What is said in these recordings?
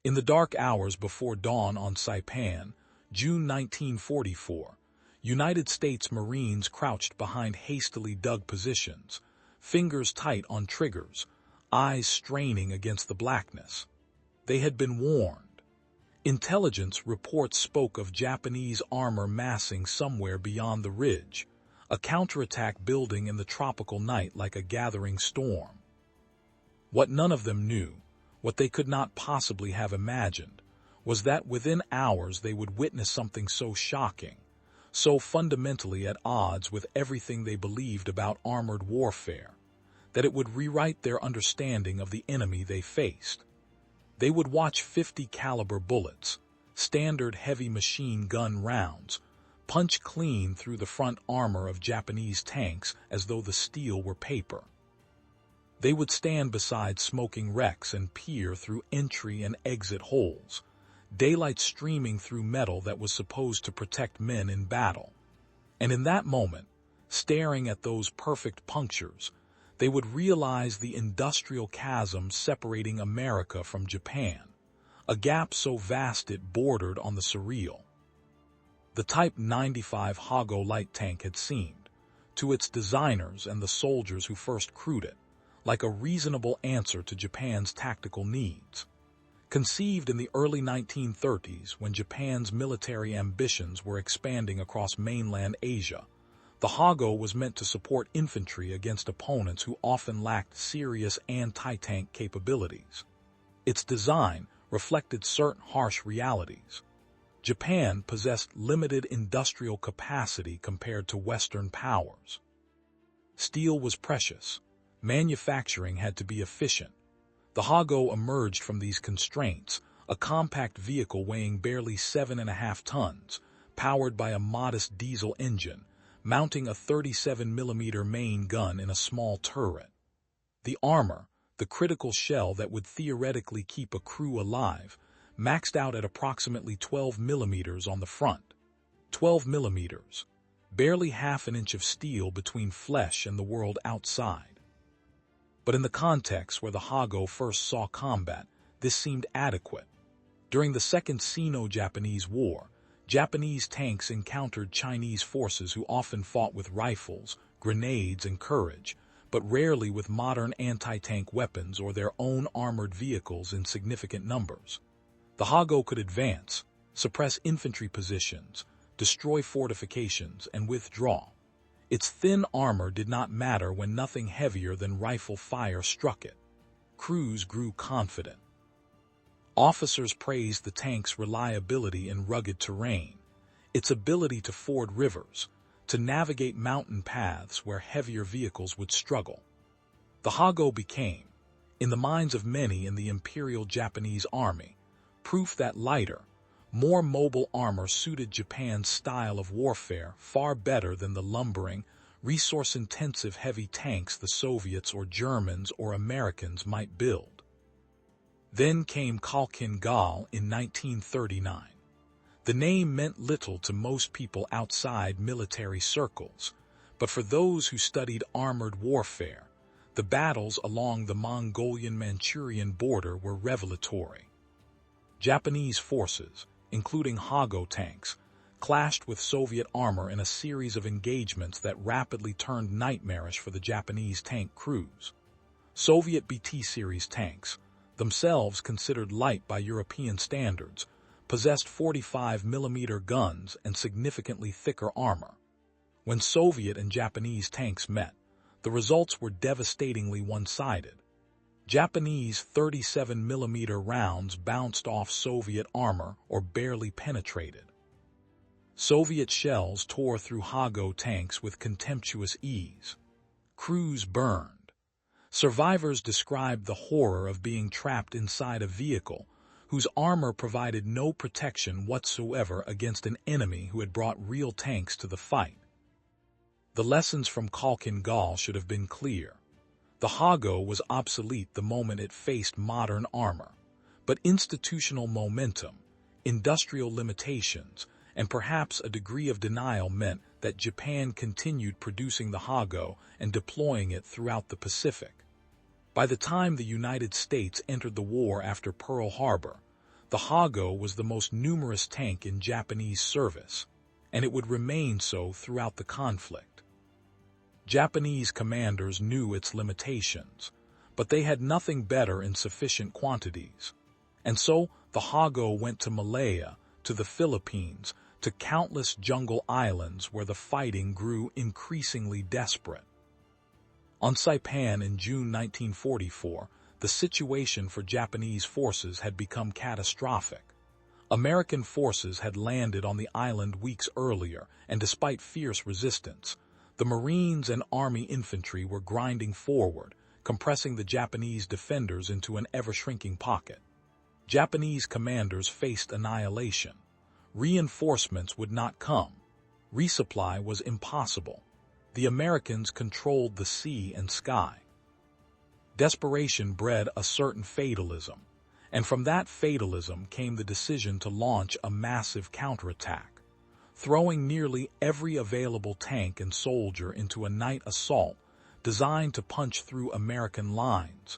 In the dark hours before dawn on Saipan, June 1944, United States Marines crouched behind hastily dug positions, fingers tight on triggers, eyes straining against the blackness. They had been warned. Intelligence reports spoke of Japanese armor massing somewhere beyond the ridge, a counterattack building in the tropical night like a gathering storm. What none of them knew, what they could not possibly have imagined, was that within hours they would witness something so shocking, so fundamentally at odds with everything they believed about armored warfare, that it would rewrite their understanding of the enemy they faced. They would watch 50 caliber bullets, standard heavy machine gun rounds, punch clean through the front armor of Japanese tanks as though the steel were paper. They would stand beside smoking wrecks and peer through entry and exit holes, daylight streaming through metal that was supposed to protect men in battle. And in that moment, staring at those perfect punctures, they would realize the industrial chasm separating America from Japan, a gap so vast it bordered on the surreal. The Type 95 Hago light tank had seemed, to its designers and the soldiers who first crewed it, like a reasonable answer to Japan's tactical needs. Conceived in the early 1930s when Japan's military ambitions were expanding across mainland Asia, the Hago was meant to support infantry against opponents who often lacked serious anti-tank capabilities. Its design reflected certain harsh realities. Japan possessed limited industrial capacity compared to Western powers. Steel was precious. Manufacturing had to be efficient. The Hago emerged from these constraints, a compact vehicle weighing barely 7.5 tons, powered by a modest diesel engine, mounting a 37mm main gun in a small turret. The armor, the critical shell that would theoretically keep a crew alive, maxed out at approximately 12mm on the front. 12mm, barely half an inch of steel between flesh and the world outside. But in the context where the Hago first saw combat, this seemed adequate. During the Second Sino-Japanese War, Japanese tanks encountered Chinese forces who often fought with rifles, grenades, and courage, but rarely with modern anti-tank weapons or their own armored vehicles in significant numbers. The Hago could advance, suppress infantry positions, destroy fortifications, and withdraw. Its thin armor did not matter when nothing heavier than rifle fire struck it. Crews grew confident. Officers praised the tank's reliability in rugged terrain, its ability to ford rivers, to navigate mountain paths where heavier vehicles would struggle. The Hago became, in the minds of many in the Imperial Japanese Army, proof that lighter, more mobile armor suited Japan's style of warfare far better than the lumbering, resource-intensive heavy tanks the Soviets or Germans or Americans might build. Then came Khalkhin in 1939. The name meant little to most people outside military circles, but for those who studied armored warfare, the battles along the Mongolian-Manchurian border were revelatory. Japanese forces, including Hago tanks, clashed with Soviet armor in a series of engagements that rapidly turned nightmarish for the Japanese tank crews. Soviet BT-series tanks, themselves considered light by European standards, possessed 45mm guns and significantly thicker armor. When Soviet and Japanese tanks met, the results were devastatingly one-sided. Japanese 37mm rounds bounced off Soviet armor or barely penetrated. Soviet shells tore through Hago tanks with contemptuous ease. Crews burned. Survivors described the horror of being trapped inside a vehicle whose armor provided no protection whatsoever against an enemy who had brought real tanks to the fight. The lessons from Khalkhin should have been clear. The Hago was obsolete the moment it faced modern armor, but institutional momentum, industrial limitations, and perhaps a degree of denial meant that Japan continued producing the Hago and deploying it throughout the Pacific. By the time the United States entered the war after Pearl Harbor, The Hago was the most numerous tank in Japanese service, and it would remain so throughout the conflict. Japanese commanders knew its limitations, but they had nothing better in sufficient quantities, and so the Hago went to Malaya, to the Philippines, to countless jungle islands where the fighting grew increasingly desperate. On Saipan in June 1944, the situation for Japanese forces had become catastrophic. American forces had landed on the island weeks earlier, and despite fierce resistance, the Marines and Army infantry were grinding forward, compressing the Japanese defenders into an ever-shrinking pocket. Japanese commanders faced annihilation. Reinforcements would not come. Resupply was impossible. The Americans controlled the sea and sky. Desperation bred a certain fatalism, and from that fatalism came the decision to launch a massive counterattack, throwing nearly every available tank and soldier into a night assault designed to punch through American lines,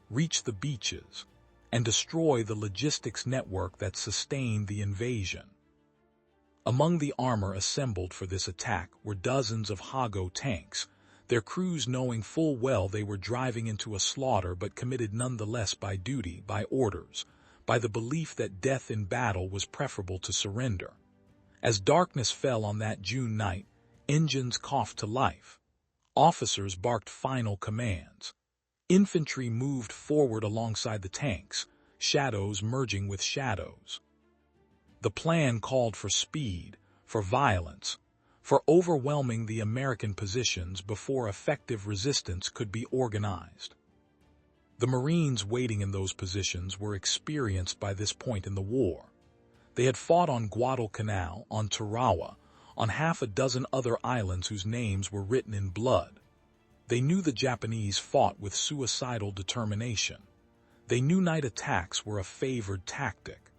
reach the beaches, and destroy the logistics network that sustained the invasion. Among the armor assembled for this attack were dozens of Hago tanks, their crews knowing full well they were driving into a slaughter but committed nonetheless by duty, by orders, by the belief that death in battle was preferable to surrender. As darkness fell on that June night, engines coughed to life. Officers barked final commands. Infantry moved forward alongside the tanks, shadows merging with shadows. The plan called for speed, for violence, for overwhelming the American positions before effective resistance could be organized. The Marines waiting in those positions were experienced by this point in the war. They had fought on Guadalcanal, on Tarawa, on half a dozen other islands whose names were written in blood. They knew the Japanese fought with suicidal determination. They knew night attacks were a favored tactic,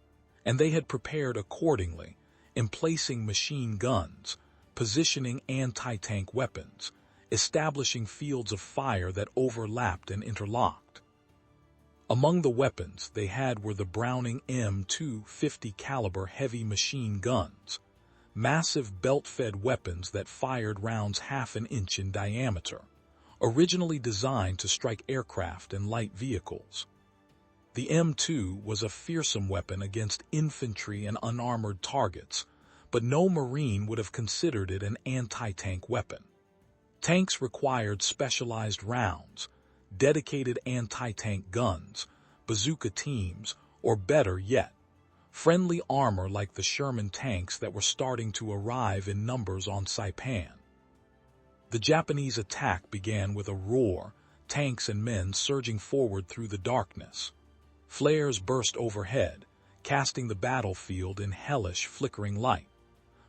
and they had prepared accordingly, emplacing machine guns, positioning anti-tank weapons, establishing fields of fire that overlapped and interlocked. Among the weapons they had were the Browning M2 50 caliber heavy machine guns, massive belt-fed weapons that fired rounds half an inch in diameter, originally designed to strike aircraft and light vehicles. The M2 was a fearsome weapon against infantry and unarmored targets, but no Marine would have considered it an anti-tank weapon. Tanks required specialized rounds, dedicated anti-tank guns, bazooka teams, or better yet, friendly armor like the Sherman tanks that were starting to arrive in numbers on Saipan. The Japanese attack began with a roar, tanks and men surging forward through the darkness. Flares burst overhead, casting the battlefield in hellish, flickering light.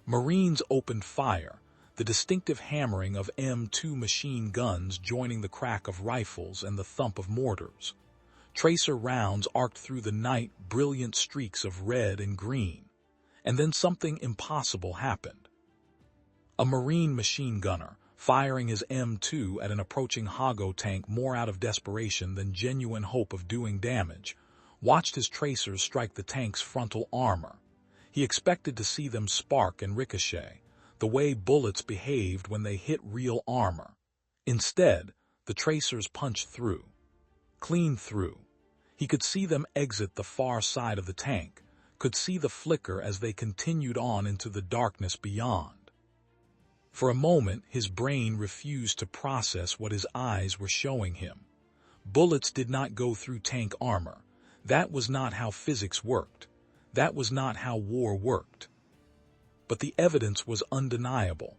Marines opened fire, the distinctive hammering of M2 machine guns joining the crack of rifles and the thump of mortars. Tracer rounds arced through the night, brilliant streaks of red and green. And then something impossible happened. A Marine machine gunner, firing his M2 at an approaching Hago tank more out of desperation than genuine hope of doing damage, watched his tracers strike the tank's frontal armor. He expected to see them spark and ricochet, the way bullets behaved when they hit real armor. Instead, the tracers punched through. Clean through. He could see them exit the far side of the tank, could see the flicker as they continued on into the darkness beyond. For a moment, his brain refused to process what his eyes were showing him. Bullets did not go through tank armor. That was not how physics worked. That was not how war worked. But the evidence was undeniable.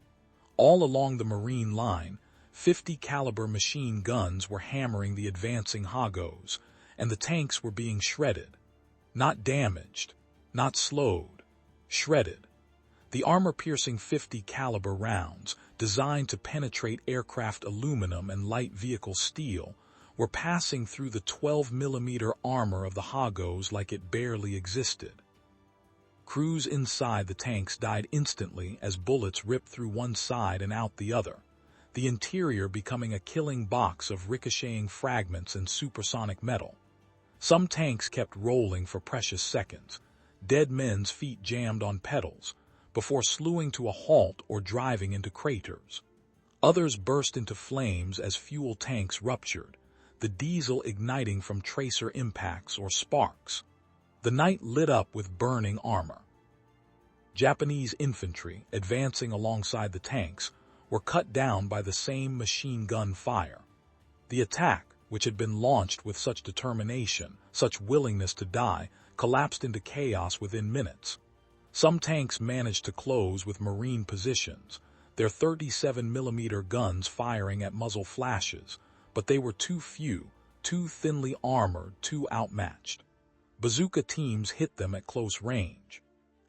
All along the Marine line, 50 caliber machine guns were hammering the advancing Hagos, and the tanks were being shredded. Not damaged, not slowed, shredded. The armor-piercing 50 caliber rounds, designed to penetrate aircraft aluminum and light vehicle steel, were passing through the 12mm armor of the Hagos like it barely existed. Crews inside the tanks died instantly as bullets ripped through one side and out the other, the interior becoming a killing box of ricocheting fragments and supersonic metal. Some tanks kept rolling for precious seconds, dead men's feet jammed on pedals, before slewing to a halt or driving into craters. Others burst into flames as fuel tanks ruptured, the diesel igniting from tracer impacts or sparks. The night lit up with burning armor. Japanese infantry, advancing alongside the tanks, were cut down by the same machine gun fire. The attack, which had been launched with such determination, such willingness to die, collapsed into chaos within minutes. Some tanks managed to close with Marine positions, their 37mm guns firing at muzzle flashes, but they were too few, too thinly armored, too outmatched. Bazooka teams hit them at close range.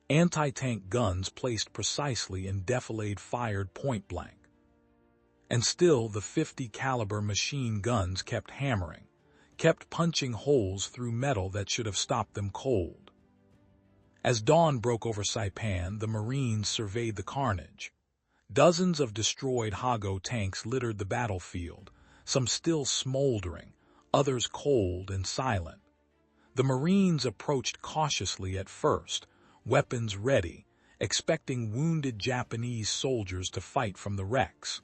Anti-tank guns placed precisely in defilade fired point-blank. And still the 50 caliber machine guns kept hammering, kept punching holes through metal that should have stopped them cold. As dawn broke over Saipan, the Marines surveyed the carnage. Dozens of destroyed Hago tanks littered the battlefield, some still smoldering, others cold and silent. The Marines approached cautiously at first, weapons ready, expecting wounded Japanese soldiers to fight from the wrecks.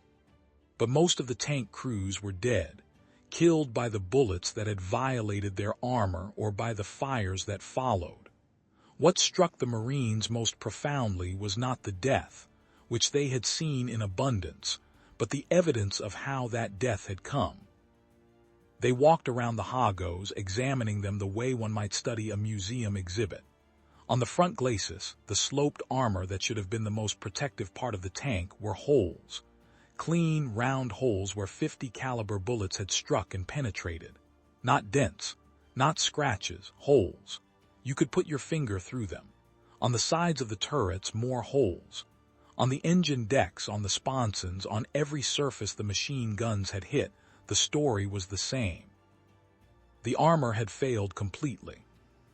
But most of the tank crews were dead, killed by the bullets that had violated their armor or by the fires that followed. What struck the Marines most profoundly was not the death, which they had seen in abundance, but the evidence of how that death had come. They walked around the Hagos, examining them the way one might study a museum exhibit. On the front glacis, the sloped armor that should have been the most protective part of the tank, were holes. Clean, round holes where 50 caliber bullets had struck and penetrated. Not dents, not scratches, holes. You could put your finger through them. On the sides of the turrets, more holes. On the engine decks, on the sponsons, on every surface the machine guns had hit, the story was the same. The armor had failed completely.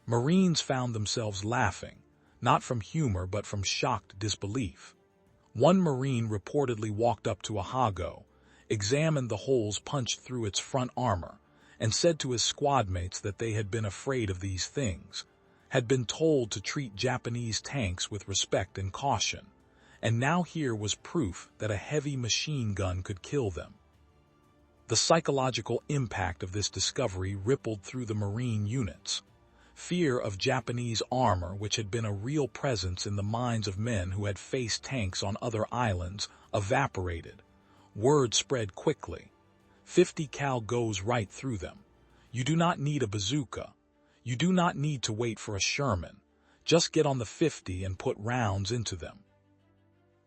Marines found themselves laughing, not from humor but from shocked disbelief. One Marine reportedly walked up to a Hago, examined the holes punched through its front armor, and said to his squadmates that they had been afraid of these things, had been told to treat Japanese tanks with respect and caution, and now here was proof that a heavy machine gun could kill them. The psychological impact of this discovery rippled through the Marine units. Fear of Japanese armor, which had been a real presence in the minds of men who had faced tanks on other islands, evaporated. Word spread quickly. 50 cal goes right through them. You do not need a bazooka. You do not need to wait for a Sherman. Just get on the 50 and put rounds into them.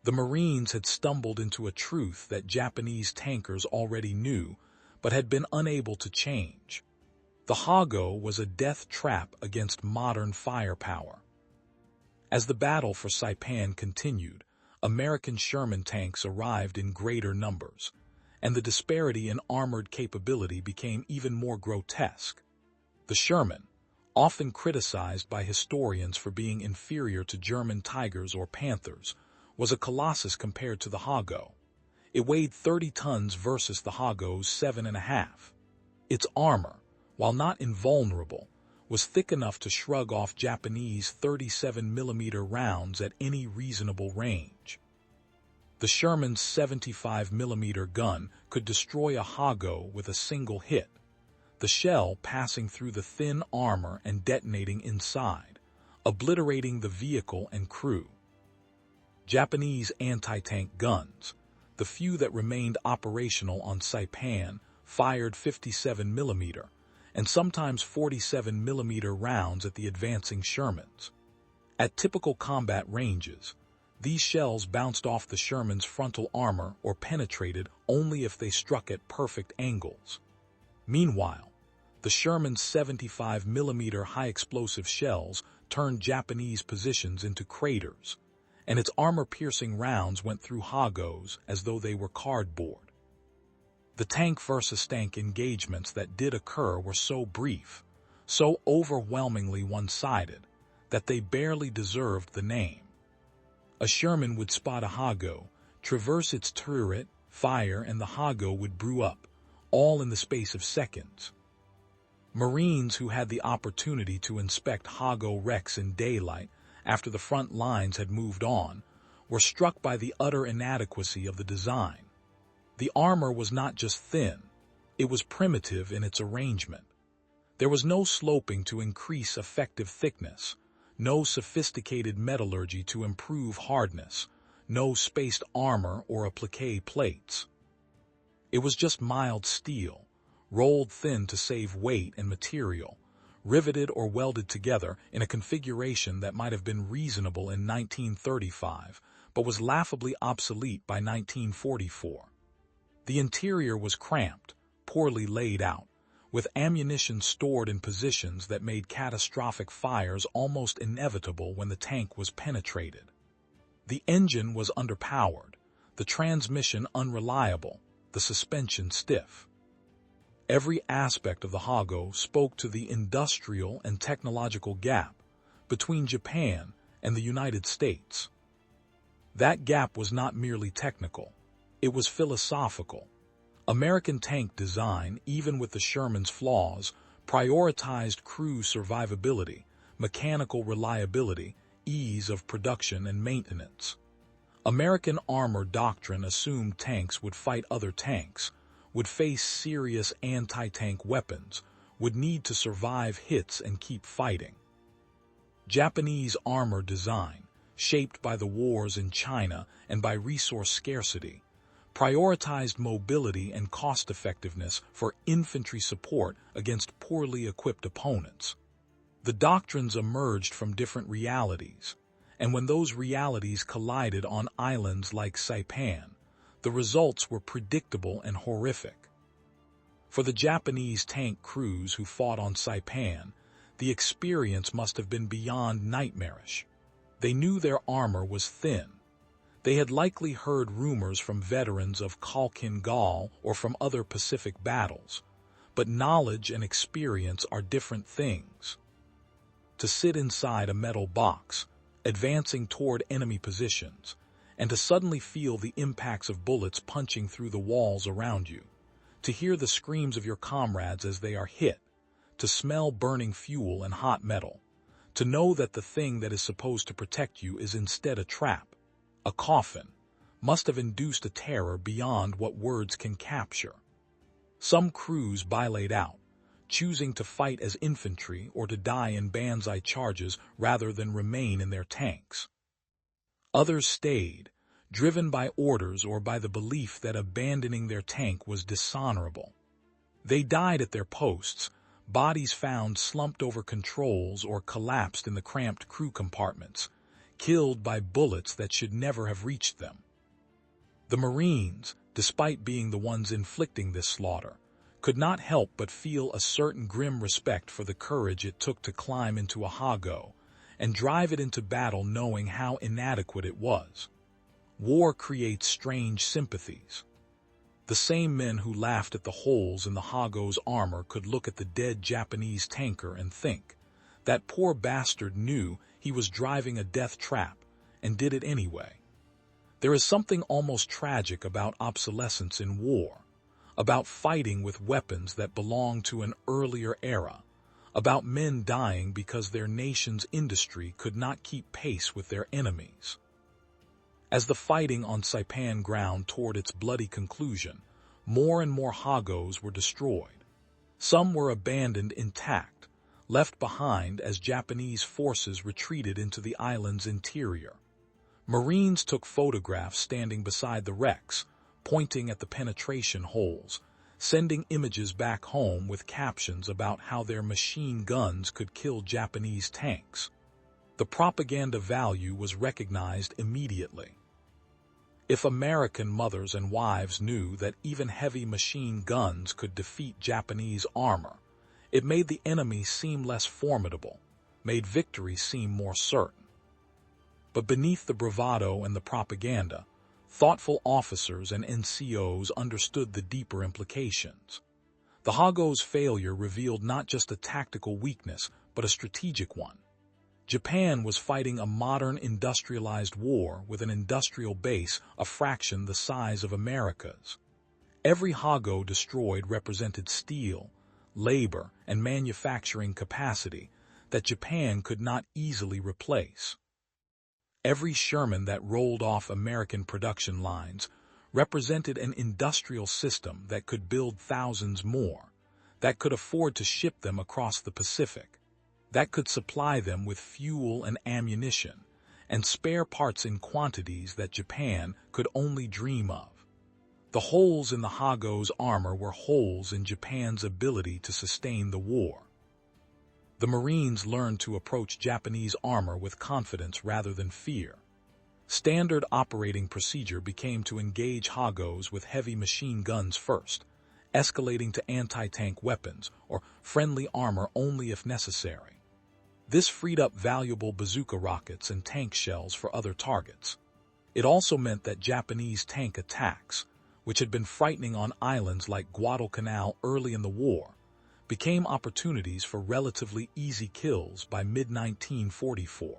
The Marines had stumbled into a truth that Japanese tankers already knew, but had been unable to change. The Hago was a death trap against modern firepower. As the battle for Saipan continued, American Sherman tanks arrived in greater numbers, and the disparity in armored capability became even more grotesque. The Sherman, often criticized by historians for being inferior to German Tigers or Panthers, was a colossus compared to the Hago. It weighed 30 tons versus the Hago's 7.5. Its armor, while not invulnerable, was thick enough to shrug off Japanese 37mm rounds at any reasonable range. The Sherman's 75mm gun could destroy a Hago with a single hit, the shell passing through the thin armor and detonating inside, obliterating the vehicle and crew. Japanese anti-tank guns, the few that remained operational on Saipan, fired 57mm, and sometimes 47mm rounds at the advancing Shermans. At typical combat ranges, these shells bounced off the Sherman's frontal armor or penetrated only if they struck at perfect angles. Meanwhile, the Sherman's 75mm high-explosive shells turned Japanese positions into craters, and its armor-piercing rounds went through Hagos as though they were cardboard. The tank versus tank engagements that did occur were so brief, so overwhelmingly one-sided, that they barely deserved the name. A Sherman would spot a Hago, traverse its turret, fire, and the Hago would brew up, all in the space of seconds. Marines who had the opportunity to inspect Hago wrecks in daylight after the front lines had moved on were struck by the utter inadequacy of the design. The armor was not just thin, it was primitive in its arrangement. There was no sloping to increase effective thickness, no sophisticated metallurgy to improve hardness, no spaced armor or applique plates. It was just mild steel, rolled thin to save weight and material, riveted or welded together in a configuration that might have been reasonable in 1935, but was laughably obsolete by 1944. The interior was cramped, poorly laid out, with ammunition stored in positions that made catastrophic fires almost inevitable when the tank was penetrated. The engine was underpowered, the transmission unreliable, the suspension stiff. Every aspect of the Hago spoke to the industrial and technological gap between Japan and the United States. That gap was not merely technical, it was philosophical. American tank design, even with the Sherman's flaws, prioritized crew survivability, mechanical reliability, ease of production and maintenance. American armor doctrine assumed tanks would fight other tanks, would face serious anti-tank weapons, would need to survive hits and keep fighting. Japanese armor design, shaped by the wars in China and by resource scarcity, prioritized mobility and cost-effectiveness for infantry support against poorly equipped opponents. The doctrines emerged from different realities, and when those realities collided on islands like Saipan, the results were predictable and horrific. For the Japanese tank crews who fought on Saipan, the experience must have been beyond nightmarish. They knew their armor was thin. They had likely heard rumors from veterans of Khalkhin or from other Pacific battles, but knowledge and experience are different things. To sit inside a metal box, advancing toward enemy positions, and to suddenly feel the impacts of bullets punching through the walls around you, to hear the screams of your comrades as they are hit, to smell burning fuel and hot metal, to know that the thing that is supposed to protect you is instead a trap, a coffin, must have induced a terror beyond what words can capture. Some crews bilayed out, choosing to fight as infantry or to die in banzai charges rather than remain in their tanks. Others stayed, driven by orders or by the belief that abandoning their tank was dishonorable. They died at their posts, bodies found slumped over controls or collapsed in the cramped crew compartments, killed by bullets that should never have reached them. The Marines, despite being the ones inflicting this slaughter, could not help but feel a certain grim respect for the courage it took to climb into a Hago and drive it into battle knowing how inadequate it was. War creates strange sympathies. The same men who laughed at the holes in the Hago's armor could look at the dead Japanese tanker and think, that poor bastard knew he was driving a death trap and did it anyway. There is something almost tragic about obsolescence in war, about fighting with weapons that belong to an earlier era, about men dying because their nation's industry could not keep pace with their enemies. As the fighting on Saipan ground toward its bloody conclusion, more and more Hagos were destroyed. Some were abandoned intact, left behind as Japanese forces retreated into the island's interior. Marines took photographs standing beside the wrecks, pointing at the penetration holes, sending images back home with captions about how their machine guns could kill Japanese tanks. The propaganda value was recognized immediately. If American mothers and wives knew that even heavy machine guns could defeat Japanese armor, it made the enemy seem less formidable, made victory seem more certain. But beneath the bravado and the propaganda, thoughtful officers and NCOs understood the deeper implications. The Hago's failure revealed not just a tactical weakness, but a strategic one. Japan was fighting a modern industrialized war with an industrial base a fraction the size of America's. Every Hago destroyed represented steel, labor, and manufacturing capacity that Japan could not easily replace. Every Sherman that rolled off American production lines represented an industrial system that could build thousands more, that could afford to ship them across the Pacific, that could supply them with fuel and ammunition, and spare parts in quantities that Japan could only dream of. The holes in the Hago's armor were holes in Japan's ability to sustain the war. The Marines learned to approach Japanese armor with confidence rather than fear. Standard operating procedure became to engage Hagos with heavy machine guns first, escalating to anti-tank weapons or friendly armor only if necessary. This freed up valuable bazooka rockets and tank shells for other targets. It also meant that Japanese tank attacks, which had been frightening on islands like Guadalcanal early in the war, became opportunities for relatively easy kills by mid-1944.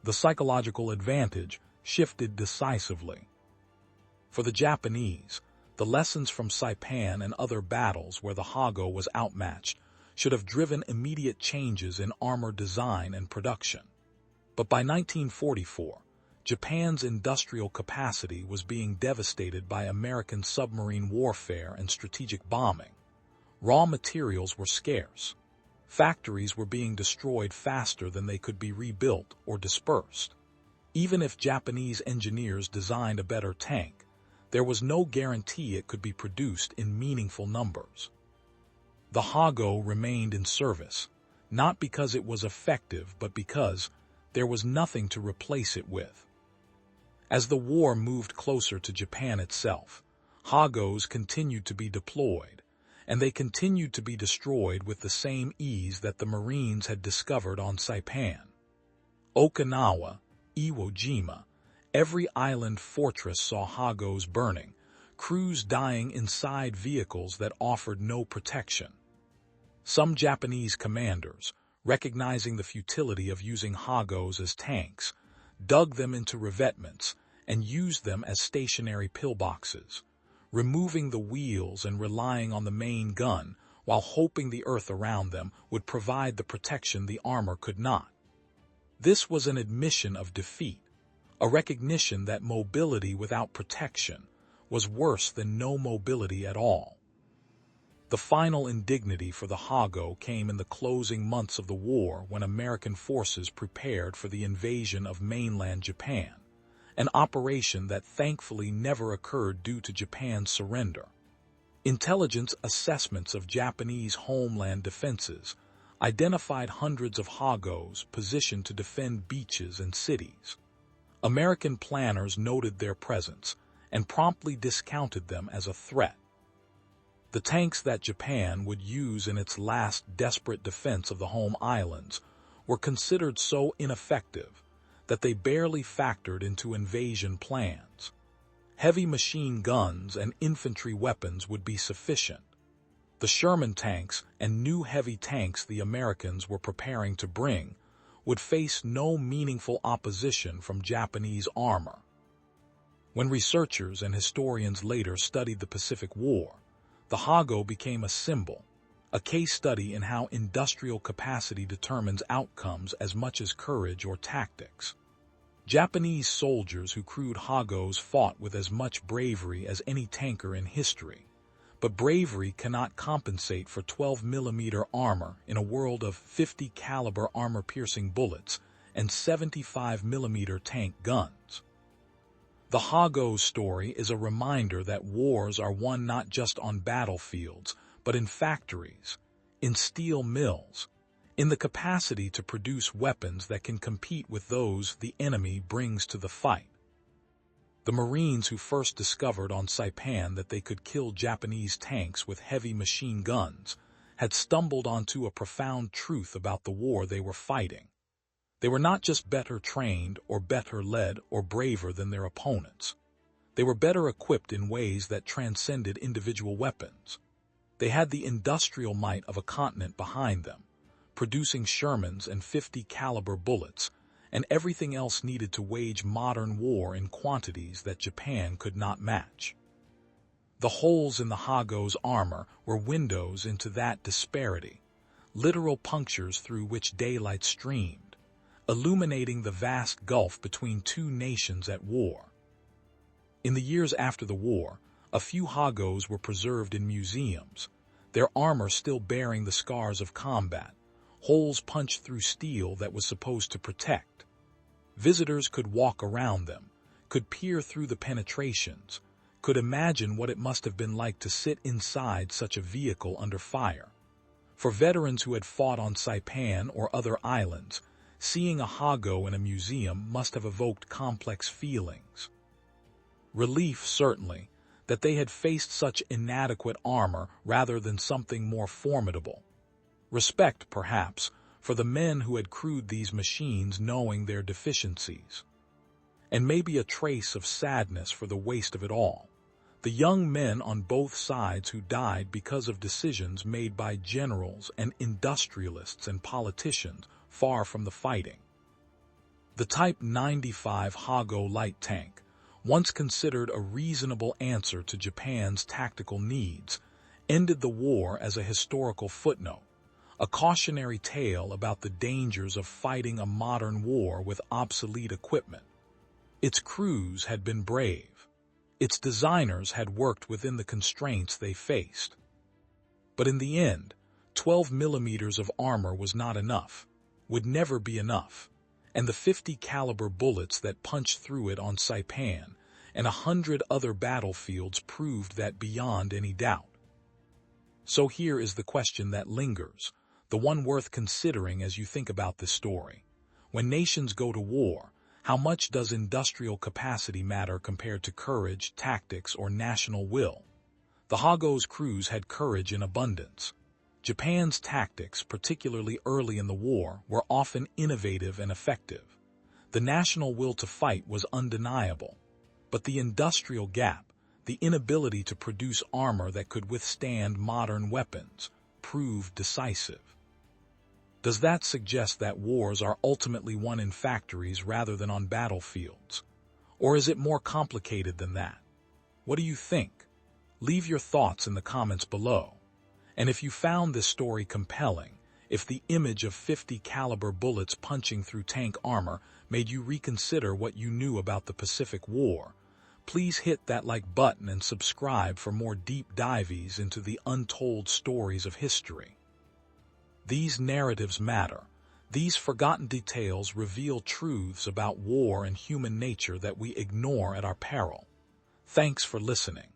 The psychological advantage shifted decisively. For the Japanese, the lessons from Saipan and other battles where the Hago was outmatched should have driven immediate changes in armor design and production. But by 1944, Japan's industrial capacity was being devastated by American submarine warfare and strategic bombing. Raw materials were scarce. Factories were being destroyed faster than they could be rebuilt or dispersed. Even if Japanese engineers designed a better tank, there was no guarantee it could be produced in meaningful numbers. The Hago remained in service, not because it was effective, but because there was nothing to replace it with. As the war moved closer to Japan itself, Hagos continued to be deployed, and they continued to be destroyed with the same ease that the Marines had discovered on Saipan. Okinawa, Iwo Jima, every island fortress saw Hagos burning, crews dying inside vehicles that offered no protection. Some Japanese commanders, recognizing the futility of using Hagos as tanks, dug them into revetments and used them as stationary pillboxes, removing the wheels and relying on the main gun while hoping the earth around them would provide the protection the armor could not. This was an admission of defeat, a recognition that mobility without protection was worse than no mobility at all. The final indignity for the Hago came in the closing months of the war when American forces prepared for the invasion of mainland Japan, an operation that thankfully never occurred due to Japan's surrender. Intelligence assessments of Japanese homeland defenses identified hundreds of Hagos positioned to defend beaches and cities. American planners noted their presence and promptly discounted them as a threat. The tanks that Japan would use in its last desperate defense of the home islands were considered so ineffective that they barely factored into invasion plans. Heavy machine guns and infantry weapons would be sufficient. The Sherman tanks and new heavy tanks the Americans were preparing to bring would face no meaningful opposition from Japanese armor. When researchers and historians later studied the Pacific War, the Hago became a symbol, a case study in how industrial capacity determines outcomes as much as courage or tactics. Japanese soldiers who crewed Hagos fought with as much bravery as any tanker in history, but bravery cannot compensate for 12mm armor in a world of 50 caliber armor-piercing bullets and 75mm tank guns. The Hago story is a reminder that wars are won not just on battlefields, but in factories, in steel mills, in the capacity to produce weapons that can compete with those the enemy brings to the fight. The Marines who first discovered on Saipan that they could kill Japanese tanks with heavy machine guns had stumbled onto a profound truth about the war they were fighting. They were not just better trained or better led or braver than their opponents. They were better equipped in ways that transcended individual weapons. They had the industrial might of a continent behind them, producing Shermans and 50 caliber bullets, and everything else needed to wage modern war in quantities that Japan could not match. The holes in the Hago's armor were windows into that disparity, literal punctures through which daylight streamed, illuminating the vast gulf between two nations at war. In the years after the war, a few Hagos were preserved in museums, their armor still bearing the scars of combat, holes punched through steel that was supposed to protect. Visitors could walk around them, could peer through the penetrations, could imagine what it must have been like to sit inside such a vehicle under fire. For veterans who had fought on Saipan or other islands, seeing a Hago in a museum must have evoked complex feelings. Relief, certainly, that they had faced such inadequate armor rather than something more formidable. Respect, perhaps, for the men who had crewed these machines knowing their deficiencies. And maybe a trace of sadness for the waste of it all. The young men on both sides who died because of decisions made by generals and industrialists and politicians far from the fighting. The Type 95 Hago light tank, once considered a reasonable answer to Japan's tactical needs, ended the war as a historical footnote, a cautionary tale about the dangers of fighting a modern war with obsolete equipment. Its crews had been brave. Its designers had worked within the constraints they faced. But in the end, 12 millimeters of armor was not enough, would never be enough, and the 50 caliber bullets that punched through it on Saipan and 100 other battlefields proved that beyond any doubt. So here is the question that lingers, the one worth considering as you think about this story. When nations go to war, how much does industrial capacity matter compared to courage, tactics, or national will? The Hago's crews had courage in abundance. Japan's tactics, particularly early in the war, were often innovative and effective. The national will to fight was undeniable. But the industrial gap, the inability to produce armor that could withstand modern weapons, proved decisive. Does that suggest that wars are ultimately won in factories rather than on battlefields? Or is it more complicated than that? What do you think? Leave your thoughts in the comments below. And if you found this story compelling, if the image of 50 caliber bullets punching through tank armor made you reconsider what you knew about the Pacific War, please hit that like button and subscribe for more deep dives into the untold stories of history. These narratives matter. These forgotten details reveal truths about war and human nature that we ignore at our peril. Thanks for listening.